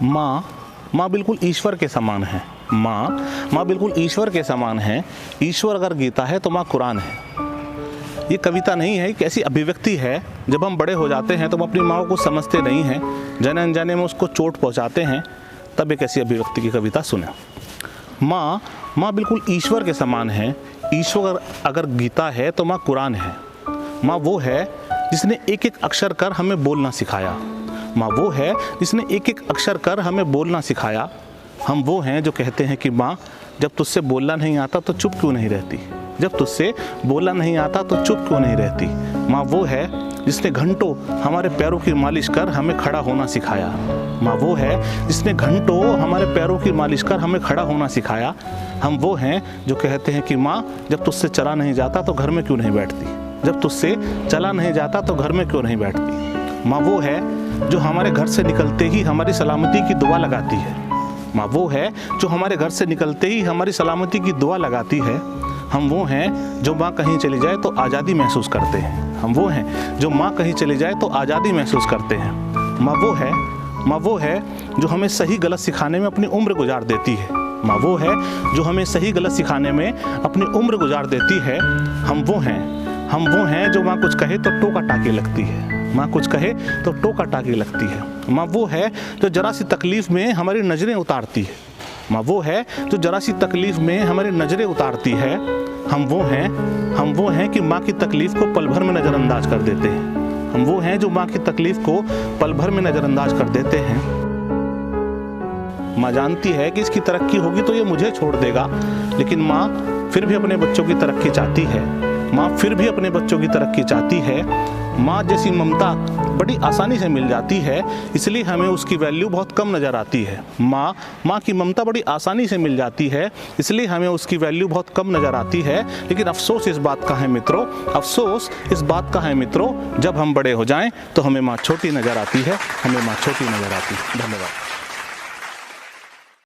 माँ बिल्कुल ईश्वर के समान है। माँ बिल्कुल ईश्वर के समान है। ईश्वर अगर गीता है तो माँ कुरान है। ये कविता नहीं है, एक ऐसी अभिव्यक्ति है। जब हम बड़े हो जाते हैं तो हम अपनी माँ को समझते नहीं हैं, जाने अनजाने में उसको चोट पहुँचाते हैं, तब एक ऐसी अभिव्यक्ति की कविता सुने। माँ बिल्कुल ईश्वर के समान है। ईश्वर अगर गीता है तो माँ कुरान है। माँ वो है जिसने एक एक अक्षर कर हमें बोलना सिखाया। माँ वो है जिसने एक एक अक्षर कर हमें बोलना सिखाया। हम वो हैं जो कहते हैं कि माँ, जब तुझसे बोलना नहीं आता तो चुप क्यों नहीं रहती, जब तुझसे बोलना नहीं आता तो चुप क्यों नहीं रहती। माँ वो है जिसने घंटों हमारे पैरों की मालिश कर हमें खड़ा होना सिखाया। माँ वो है जिसने घंटों हमारे पैरों की मालिश कर हमें खड़ा होना सिखाया। हम वो हैं जो कहते हैं कि माँ, जब तुझसे चला नहीं जाता तो घर में क्यों नहीं बैठती, जब तुझसे चला नहीं जाता तो घर में क्यों नहीं बैठती। माँ वो है जो हमारे घर से निकलते ही हमारी सलामती की दुआ लगाती है। माँ वो है जो हमारे घर से निकलते ही हमारी सलामती की दुआ लगाती है। हम वो हैं जो माँ कहीं चली जाए तो आज़ादी महसूस करते हैं। हम वो हैं जो माँ कहीं चली जाए तो आज़ादी महसूस करते हैं। माँ वो है जो हमें सही गलत सिखाने में अपनी उम्र गुजार देती है। माँ वो है जो हमें सही गलत सिखाने में अपनी उम्र गुजार देती है। हम वो हैं जो माँ कुछ कहे तो टोका टाकी लगती है। माँ कुछ कहे तो टोका टाकी लगती है। माँ वो है जो जरा सी तकलीफ़ में हमारी नज़रें उतारती है। माँ वो है जो जरा सी तकलीफ़ में हमारी नज़रें उतारती है। हम वो हैं कि माँ की तकलीफ़ को पल भर में नज़रअंदाज कर देते हैं। हम वो हैं जो माँ की तकलीफ़ को पल भर में नज़रअंदाज कर देते हैं। माँ जानती है कि इसकी तरक्की होगी तो ये मुझे छोड़ देगा, लेकिन माँ फिर भी अपने बच्चों की तरक्की चाहती है। माँ फिर भी अपने बच्चों की तरक्की चाहती है। माँ जैसी ममता बड़ी आसानी से मिल जाती है, इसलिए हमें उसकी वैल्यू बहुत कम नज़र आती है। माँ की ममता बड़ी आसानी से मिल जाती है, इसलिए हमें उसकी वैल्यू बहुत कम नज़र आती है। लेकिन अफसोस इस बात का है मित्रों, अफसोस इस बात का है मित्रों, जब हम बड़े हो जाएं तो हमें माँ छोटी नज़र आती है, हमें माँ छोटी नज़र आती है। धन्यवाद।